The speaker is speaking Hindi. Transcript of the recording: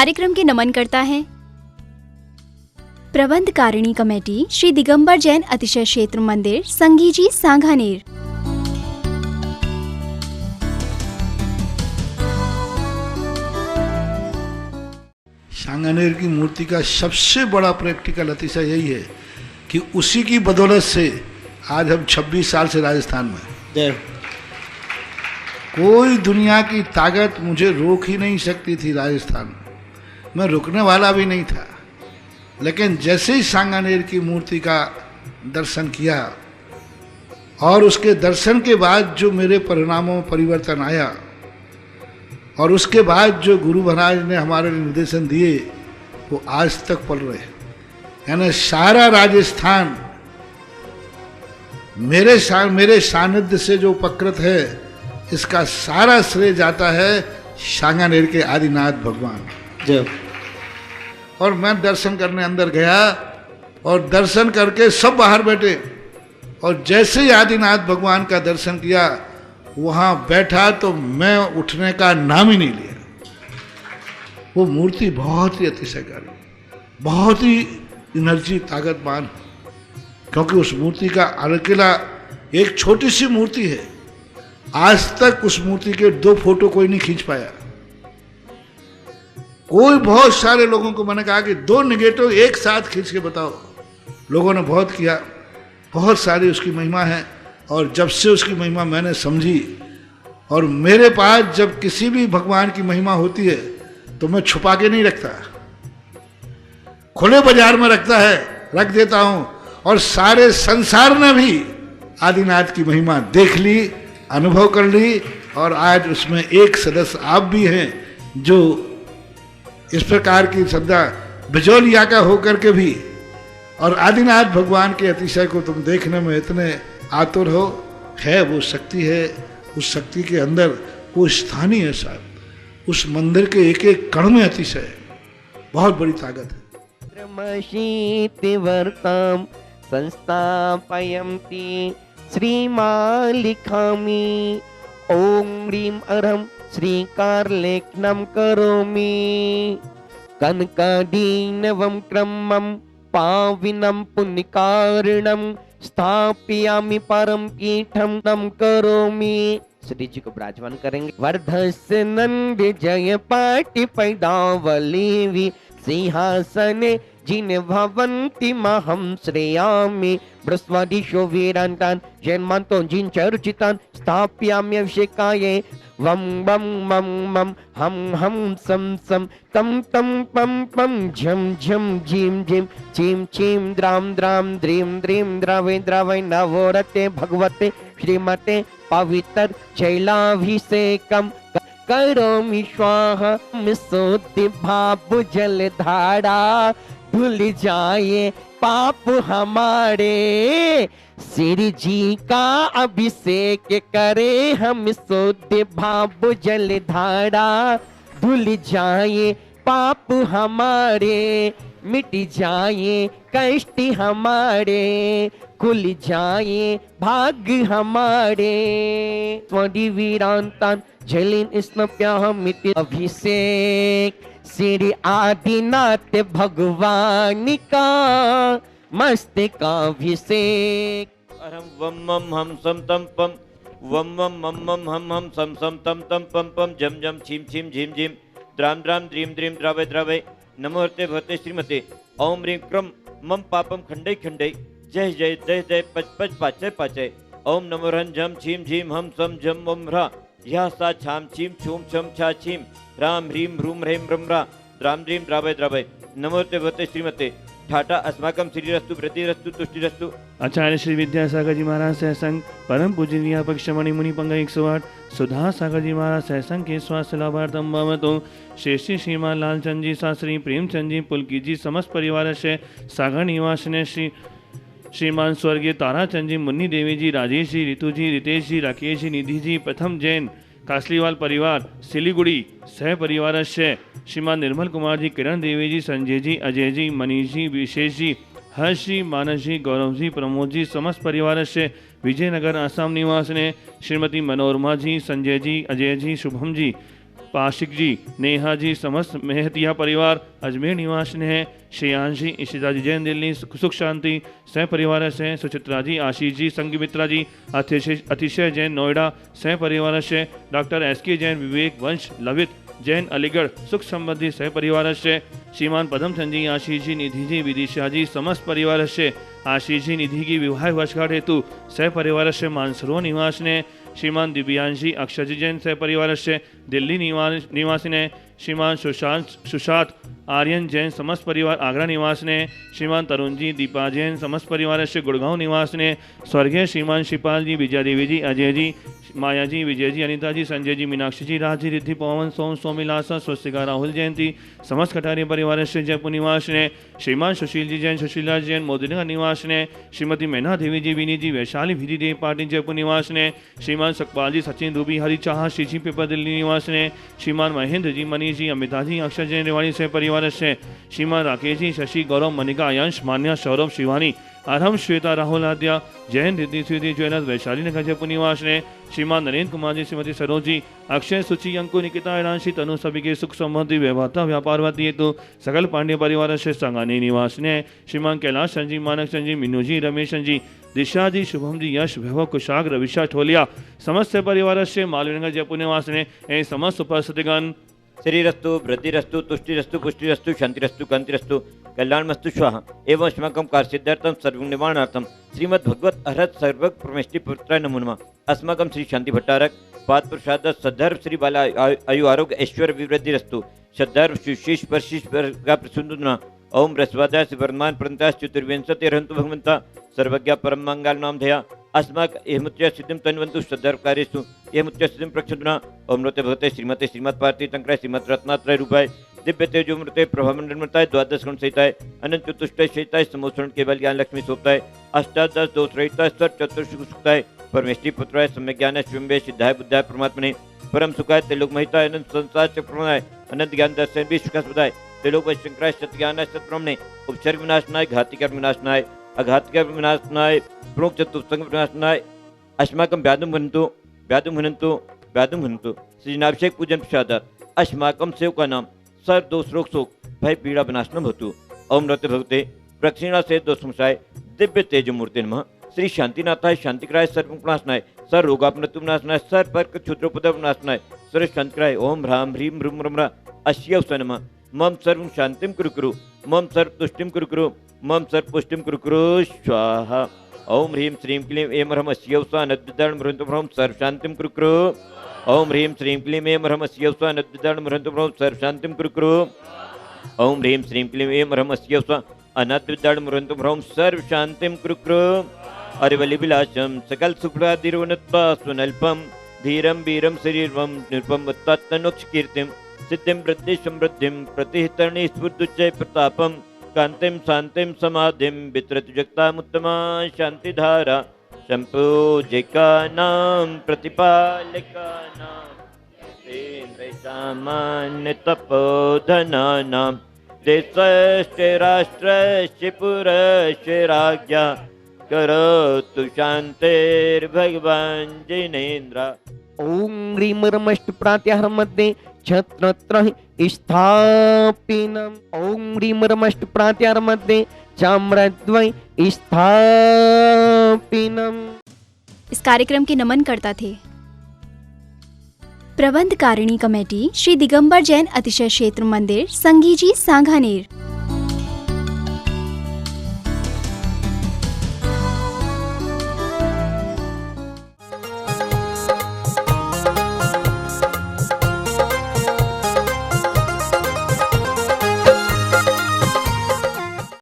कार्यक्रम के नमन करता है प्रबंधकारिणी कमेटी श्री दिगंबर जैन अतिशय क्षेत्र मंदिर संगीजी सांगानेर। सांगानेर की मूर्ति का सबसे बड़ा प्रैक्टिकल अतिशय यही है कि उसी की बदौलत से आज हम 26 साल से राजस्थान में, कोई दुनिया की ताकत मुझे रोक ही नहीं सकती थी। राजस्थान में मैं रुकने वाला भी नहीं था, लेकिन जैसे ही सांगानेर की मूर्ति का दर्शन किया और उसके दर्शन के बाद जो मेरे परिणामों में परिवर्तन आया और उसके बाद जो गुरु महाराज ने हमारे निर्देशन दिए वो आज तक पल रहे। यानी सारा राजस्थान मेरे सानिध्य से जो उपकृत है, इसका सारा श्रेय जाता है सांगानेर के आदिनाथ भगवान। जब और मैं दर्शन करने अंदर गया और दर्शन करके सब बाहर बैठे और जैसे ही आदिनाथ भगवान का दर्शन किया वहाँ बैठा तो मैं उठने का नाम ही नहीं लिया। वो मूर्ति बहुत ही अतिशयकारी, बहुत ही एनर्जी ताकतवान, क्योंकि उस मूर्ति का अकेला एक छोटी सी मूर्ति है। आज तक उस मूर्ति के 2 फोटो कोई नहीं खींच पाया। कोई बहुत सारे लोगों को मैंने कहा कि 2 नेगेटिव एक साथ खींच के बताओ। लोगों ने बहुत किया, बहुत सारी उसकी महिमा है। और जब से उसकी महिमा मैंने समझी, और मेरे पास जब किसी भी भगवान की महिमा होती है तो मैं छुपा के नहीं रखता, खुले बाजार में रख देता हूं। और सारे संसार ने भी आदिनाथ की महिमा देख ली, अनुभव कर ली, और आज उसमें एक सदस्य आप भी हैं जो इस प्रकार की श्रद्धा बिजौलिया का होकर के भी और आदिनाथ भगवान के अतिशय को तुम देखने में इतने आतुर हो। है वो शक्ति है, उस शक्ति के अंदर वो स्थानीय है साहब, उस मंदिर के एक एक कण में अतिशय है, बहुत बड़ी ताकत है। वर्ताम संस्थापयन्ति श्रीमान् लिखामि ओम ह्रीं अरहं श्रीकारलेखनं करोमि कनकादीनवं क्रमं पाविनं पुण्यकारिणं स्थापयामि परम पीठं नम करोमि। श्री जी को विराजमान करेंगे। वर्धस्य नंद जय पाटि पैदावली सिंहासने जिन भवन्ति महं श्रेयामि बृहस्पतिशो वीरान्तान् जन्मान्तो जिन चर्चितान् स्थापयामि अभिषेकाय वम बम मम मम हम हम सम सम तम तम पम पम झम झम झीम झीम चीम चीम द्राम द्राम द्रीम द्रीम द्रवे द्रवे नवोरते भगवते श्रीमते पवित्र शैलाभिषेकम करोमि स्वाहा मिसोति भाप जल धारा धुल जाए पाप हमारे श्री जी का अभिषेक करे हम शुद्ध भाव जल धारा धुल जाए पाप हमारे मिट जाए कष्ट हमारे खुल जाए भाग्य हमारे स्वरी वीरांतान जलिन स्नप्याहमित अभिषेक श्री आदिनाथ भगवान का मस्तकाभिषेक। अरहं वम मम हम सम तम पम वम मम मम मम हम सम सम तम तम पम पम जम जम छीम छीम झीम झीम द्राम द्राम द्रीम द्रीम द्रावय द्रावय नमोहर्ते भवते श्रीमते ओम ह्रीं क्रम मम पापम खंडय खंडय जय जय जय जय पच पच पाचय पाचय ओम नमो रन झम छीम झीम हम सम झम वम ह्रा यह सा छाम छीम छूम छम छा छीम राम ह्रीं ह्रूम ह्रीं रम रा द्राम द्रीम द्रावय द्रावय नमोहर्ते भवते श्रीमते ठाटा अस्माकम श्रीरस्तु वृद्धिरस्तु तुष्टिरस्तु। आचार्य श्री विद्यासागर जी महाराज सहसंग परम पूजनीय पक्षमणि मुनि पंग 108 सुधा सागर जी महाराज सहसंग के स्वास्थ्य लाभार्थम भवतु। श्री श्रीमान लालचंद जी शास्त्री प्रेमचंद जी पुलकी जी समस्त परिवार से सागर निवास ने श्रीमान स्वर्गीय ताराचंद जी मुन्नी देवी जी राजेश जी रितु जी रितेश जी राकेश जी निधि जी प्रथम जैन कासलीवाल परिवार सिलीगुड़ी सह परिवार से श्रीमान निर्मल कुमार जी किरण देवी जी संजय जी अजय जी मनीष जी विशेष जी हर्ष जी मानस जी गौरव जी प्रमोद जी समस्त परिवार से विजयनगर आसाम निवास ने श्रीमती मनोरमा जी संजय जी अजय जी शुभम जी पाशिक जी, नेहा जी, समस्त मेहतिया परिवार अजमेर निवास ने है। श्रेयांश जी, इशिता जी जैन दिल्ली सुख शांति सह परिवार से। सुचित्रा जी, आशीष जी, संगीमित्रा जी, अतिशय जैन नोएडा सह परिवार से। डॉक्टर SK जैन, विवेक वंश लवित जैन अलीगढ़ सुख संबंधी सह परिवार से। श्रीमान पदम चंद जी, आशीष जी, निधि जी, विदिशा जी समस्त परिवार से। आशीष जी, निधि की विवाह वर्षगांठ हेतु सह परिवार से मानसरोवर निवास ने। श्रीमान दिव्यांशी, अक्षय जी जैन सह परिवार से दिल्ली निवासी ने। श्रीमान सुशांत आर्यन जैन समस्त परिवार आगरा निवास ने। श्रीमान तरुण जी, दीपा जैन समस्त परिवार से गुड़गांव निवास ने। स्वर्गीय श्रीमान शिपाल जी, विजय देवी जी, अजय जी, माया जी, विजय जी, अनिता जी, संजय जी, मीनाक्षी जी, राज जी, रिद्धि, पवन, सोम, सोमिलासा, स्वस्तिका, राहुल जयंती समस्त कटारी परिवार से जयपुर निवास ने। श्रीमान सुशील जी जैन, सुशीला जैन मोदीनगर निवास ने। श्रीमती मैना देवी जी, विनी जी, वैशाली भिरी देव पाटिल जयपुर निवास ने। श्रीमान सकपाल जी, सचिन रूबी, हरि चाह, श्रीजी पेपर दिल्ली निवास ने। श्रीमान महेंद्र जी, मनीष जी, अमिता जी, अक्षय जैन रेवाड़ी से परिवार से। श्रीमान राकेश जी, शशि, गौरव, मनिका, आयांश, मान्या, सौरभ, शिवानी, आरम, श्वेता, राहुल, आद्या, जैन, रिद्धि, स्वीति, ज्वेलर्स वैशाली नगर जयपुर निवास ने। श्रीमान नरेंद्र कुमार जी, श्रीमती सरोज जी, अक्षय, सुचि, अंकु, निकिता, रांशी, तनु सभी के सुख संबंधी व्यवहारता व्यापारवादी हेतु सकल पांड्य परिवार से संगानी निवास ने। श्रीमान कैलाश संजी, मानक संजी, मीनू जी, रमेश जी, दिशा जी, शुभम जी, यश, वैभव, कुशाग, रविशा, ठोलिया समस्त परिवार से मालवीनगर जयपुर निवास ने। समस्त उपस्थितिगण श्रीरस्तु वृद्धिरस्तु तुष्टिरस्तु पुष्टिरस्तु शांतिरस्तु कांतिरस्तु कल्याणमस्तु स्वाहा। एवं अस्माकं कार्यसिद्धार्थं सर्वनिर्माणार्थं श्रीमद्भगवत अर्हत सर्वग परमेष्टि पुत्राय नमो नमः। अस्माकं श्री शांति भट्टारक पाद प्रसाद सद्धर्व श्री बाला आयु आरोग्य ऐश्वर्य विवृद्धिरस्तु। सद्धर्व सुशीष परशीष का प्रसुंदुना ओम रसवादास वर्धमान प्रंतास चतुर्विंशति रहन्तु भगवंता सर्वज्ञ परम मंगल नाम धया अस्माक एहमुत्य सिद्धिं तन्वन्तु सद्धर्व कार्येषु एहमुत्य सिद्धिं प्रक्षुद्ना ओम नृत्य भगवते श्रीमते श्रीमत् पार्थिव तंत्राय श्रीमत् रत्नात्रय रूपाय दिव्य तेजो मृते प्रभामंडलमृताय द्वादश गुण सहिताय अनंत चतुष्टय सहिताय समोत्सरण केवल ज्ञान लक्ष्मी सोपताय अष्टादश दोष रहिताय सर चतुर्षु सुखताय परमेष्टि पुत्राय सम्यक ज्ञान स्वयं सिद्धाय बुद्धाय परमात्मने परम सुखाय त्रिलोक महिताय अनंत संसार चक्रमणाय अनंत ज्ञान दर्शन भी सुखास्पदाय त्रिलोक वैशंकराय सत्यानाय सत्रमने उपसर्ग विनाशनाय घातिकर विनाशनाय अघातिकर विनाशनाय प्रोक्त चतुस्संग विनाशनाय अस्माकं व्याधुम हन्तु श्री नाभिषेक पूजन प्रसादात अस्माकं सेवकानां सर्व दोष रोग शोक भय पीड़ा विनाशनम होतु। ओम नृत्य भगवते प्रक्षिणा से दोषमुषाय दिव्य तेजो मूर्ति नमः। श्री शांतिनाथाय शांतिकराय सर्वनाशनाय सर्व रोगापनतु विनाशनाय सर्व पर्क क्षुद्रोपद विनाशनाय सर्व शांतिकराय ओम ह्राम ह्रीम ह्रूम ह्रम अश्यव नमः। मम सर्व शांतिम कुरु मम सर्व तुष्टिम कुरु मम सर्व पुष्टिम कुरु स्वाहा। ओम ह्रीं श्रीं क्लीं ऐं ह्रम अश्यव नद्विदर्ण मृन्तु ह्रौं सर्व शांतिम कुरु ओम ह्रीं श्रीं क्लीं ऐं ह्रम अश्यव नद्विदर्ण मृन्तु ह्रौं सर्व शांतिम कुरु ओम ह्रीं श्रीं क्लीं ऐं ह्रम अश्यव अनद्विदर्ण मृन्तु ह्रौं सर्व शांतिम कुरु। अरिवलिविलासं सकल सुखदादिरोन्नत्वा स्वनल्पं धीरं वीरं शरीरं निरुपं तत्तनोक्ष कीर्तिं सिद्धिं वृद्धि समृद्धिं प्रतिहितर्णि स्फुर्दुच्चय प्रतापं कांतिं शांतिं समाधिं वितरतु जगतामुत्तमा शांतिधारा संपूजिकानां प्रतिपालिकानां सामान्य तपोधनानां देशस्य राष्ट्रस्य पुरस्य राज्ञा करोतु शान्तिर्भगवान् जिनेन्द्र। ओम ह्रीं ह्रमष्ट प्रात्याहार मध्ये छत्रत्र स्थापिनम् ओम ह्रीं ह्रमष्ट प्रात्याहार मध्ये चाम्रद्वय स्थापिनम्। इस कार्यक्रम के नमन करता थे प्रबंध कारिणी कमेटी श्री दिगंबर जैन अतिशय क्षेत्र मंदिर संगीजी सांगानेर।